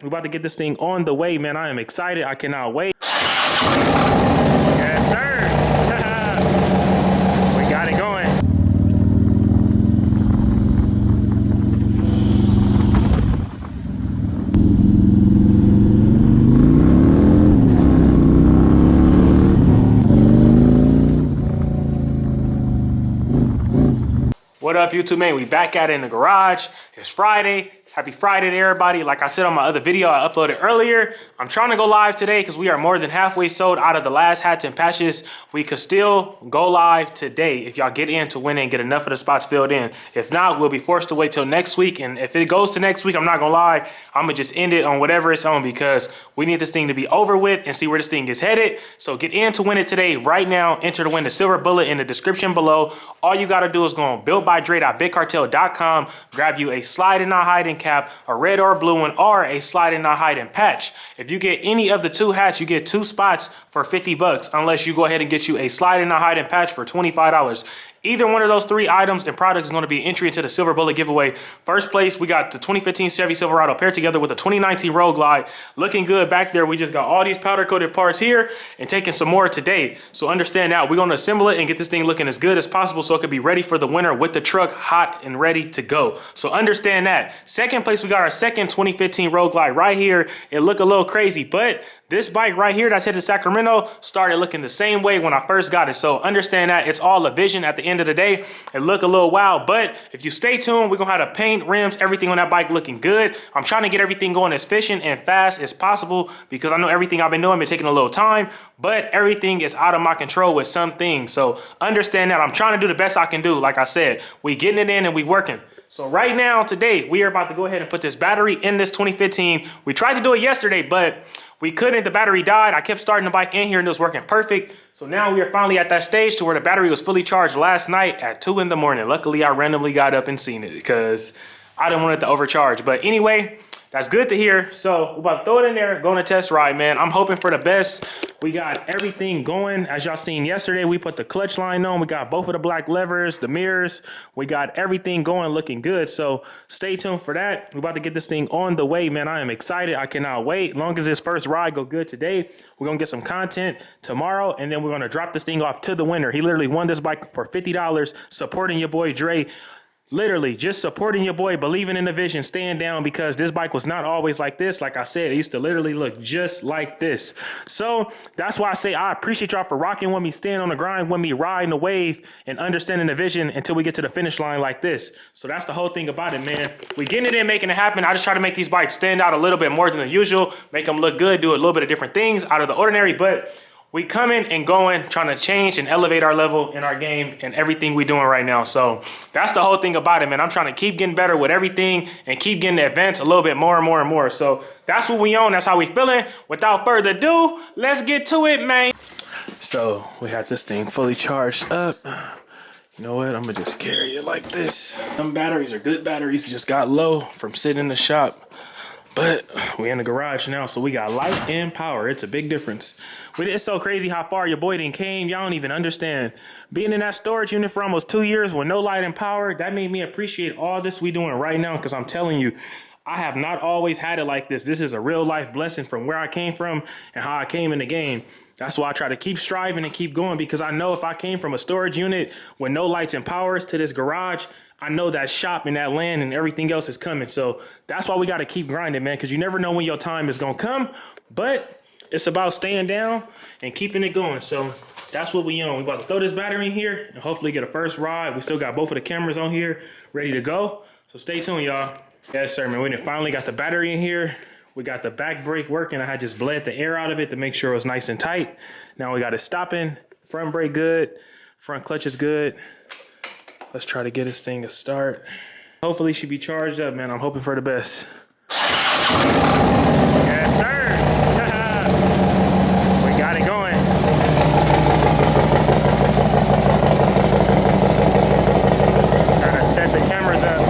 We're about to get this thing on the way, man. I am excited. I cannot wait. Yes, sir. We got it going. What up, YouTube, man? We back at it in the garage. It's Friday. Happy Friday to everybody. Like I said on my other video I uploaded earlier, I'm trying to go live today because we are more than halfway sold out of the last hats and patches. We could still go live today if y'all get in to win and get enough of the spots filled in. If not, we'll be forced to wait till next week. And if it goes to next week, I'm not gonna lie, I'm gonna just end it on whatever it's on because we need this thing to be over with and see where this thing is headed. So get in to win it today. Right now, enter to win the silver bullet in the description below. All you gotta do is go on BuiltByDre.BigCartel.com, grab you a slide and not hiding cap, a red or blue one, or a slide and not hiding patch. If you get any of the two hats, you get 2 spots for 50 bucks, unless you go ahead and get you a slide and not hiding patch for $25. Either one of those 3 items and products is going to be entry into the silver bullet giveaway. First place, we got the 2015 Chevy Silverado paired together with the 2019 Roadglide. Looking good back there. We just got all these powder coated parts here and taking some more today. So understand now, we're going to assemble it and get this thing looking as good as possible so it could be ready for the winter with the truck hot and ready to go. So understand that. Second place, we got our second 2015 Roadglide right here. It looked a little crazy, but this bike right here that's headed to Sacramento started looking the same way when I first got it. So understand that it's all a vision at the end of the day. It look a little wild, but if you stay tuned, we're gonna have to paint, rims, everything on that bike looking good. I'm trying to get everything going as efficient and fast as possible because I know everything I've been doing been taking a little time, but everything is out of my control with some things. So understand that I'm trying to do the best I can do. Like I said, we getting it in and we working. So right now, today, we are about to go ahead and put this battery in this 2015. We tried to do it yesterday, but we couldn't. The battery died. I kept starting the bike in here and it was working perfect. So now we are finally at that stage to where the battery was fully charged last night at 2 in the morning. Luckily, I randomly got up and seen it because I didn't want it to overcharge. But anyway, that's good to hear. So we're about to throw it in there, going to test ride, man. I'm hoping for the best. We got everything going. As y'all seen yesterday, we put the clutch line on. We got both of the black levers, the mirrors. We got everything going, looking good. So stay tuned for that. We're about to get this thing on the way, man. I am excited. I cannot wait. As long as this first ride go good today, we're going to get some content tomorrow, and then we're going to drop this thing off to the winner. He literally won this bike for $50, supporting your boy Dre. Literally just supporting your boy, believing in the vision, staying down, because this bike was not always like this. Like I said, it used to literally look just like this. So that's why I say I appreciate y'all for rocking with me, staying on the grind with me, riding the wave and understanding the vision until we get to the finish line like this. So that's the whole thing about it, man. We getting it in, making it happen. I just try to make these bikes stand out a little bit more than the usual, make them look good, do a little bit of different things out of the ordinary, but we coming and going, trying to change and elevate our level in our game and everything we doing right now. So that's the whole thing about it, man. I'm trying to keep getting better with everything and keep getting the advance a little bit more and more and more. So that's what we on. That's how we feeling. Without further ado, let's get to it, man. So we had this thing fully charged up. You know what? I'm gonna just carry it like this. Some batteries are good batteries. Just got low from sitting in the shop. But we in the garage now, so we got light and power. It's a big difference. It's so crazy how far your boy done came. Y'all don't even understand. Being in that storage unit for almost 2 years with no light and power, that made me appreciate all this we doing right now, because I'm telling you, I have not always had it like this. This is a real life blessing from where I came from and how I came in the game. That's why I try to keep striving and keep going, because I know if I came from a storage unit with no lights and powers to this garage, I know that shop and that land and everything else is coming. So that's why we got to keep grinding, man, because you never know when your time is going to come. But it's about staying down and keeping it going. So that's what we on. We about to throw this battery in here and hopefully get a first ride. We still got both of the cameras on here ready to go. So stay tuned, y'all. Yes, sir, man. We finally got the battery in here. We got the back brake working. I had just bled the air out of it to make sure it was nice and tight. Now we got it stopping. Front brake good. Front clutch is good. Let's try to get this thing a start. Hopefully she be charged up, man. I'm hoping for the best. Yes, sir. We got it going. Trying to set the cameras up.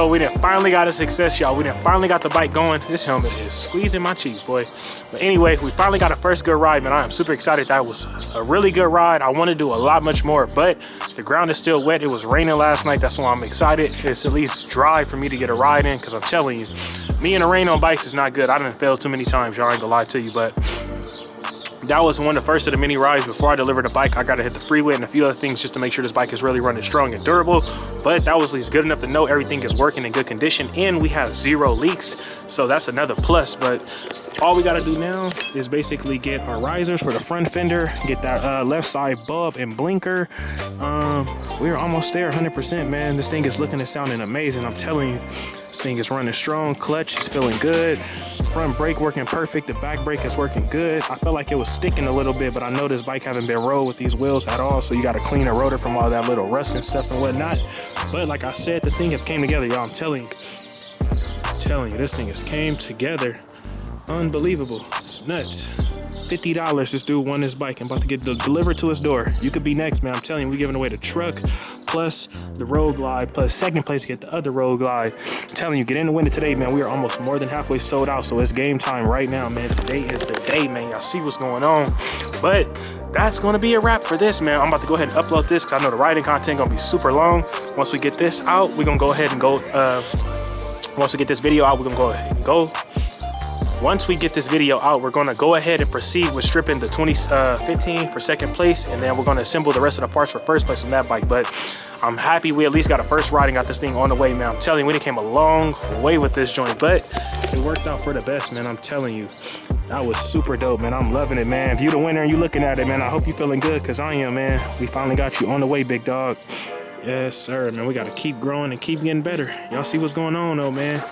go. We done finally got a success, y'all. We done finally got the bike going. This helmet is squeezing my cheeks, boy. But anyway, we finally got a first good ride, man. I am super excited. That was a really good ride. I want to do a lot much more, but the ground is still wet. It was raining last night. That's why I'm excited. It's at least dry for me to get a ride in, because I'm telling you, me in the rain on bikes is not good. I done failed too many times, y'all. I ain't gonna lie to you, but that was one of the first of the mini rides. Before I delivered the bike, I got to hit the freeway and a few other things just to make sure this bike is really running strong and durable. But that was at least good enough to know everything is working in good condition, and we have 0 leaks. So that's another plus. But all we got to do now is basically get our risers for the front fender, get that left side bulb and blinker. We're almost there, 100%, man. This thing is looking and sounding amazing. I'm telling you, this thing is running strong. Clutch is feeling good. Front brake working perfect. The back brake is working good. I felt like it was sticking a little bit, but I know this bike haven't been rolled with these wheels at all, so you got to clean the rotor from all that little rust and stuff and whatnot. But like I said, this thing came together, y'all. I'm telling you, this thing has came together. Unbelievable. It's nuts. $50 this dude won this bike and about to get delivered to his door. You could be next, man. I'm telling you, we're giving away the truck plus the Roadglide plus second place to get the other Roadglide. I'm telling you, get in the winner today, man. We are almost more than halfway sold out, so it's game time right now, man. Today is the day, man. Y'all see what's going on. But that's gonna be a wrap for this, man. I'm about to go ahead and upload this because I know the riding content gonna be super long. Once we get this out, we're gonna go ahead and go once we get this video out, we're gonna go ahead and go. Once we get this video out, we're gonna go ahead and proceed with stripping the 2015 for second place, and then we're gonna assemble the rest of the parts for first place on that bike. But I'm happy we at least got a first ride and got this thing on the way, man. I'm telling you, we done came a long way with this joint, but it worked out for the best, man. I'm telling you, that was super dope, man. I'm loving it, man. If you the winner and you looking at it, man, I hope you feeling good, because I am, man. We finally got you on the way, big dog. Yes, sir, man. We gotta keep growing and keep getting better. Y'all see what's going on, though, man.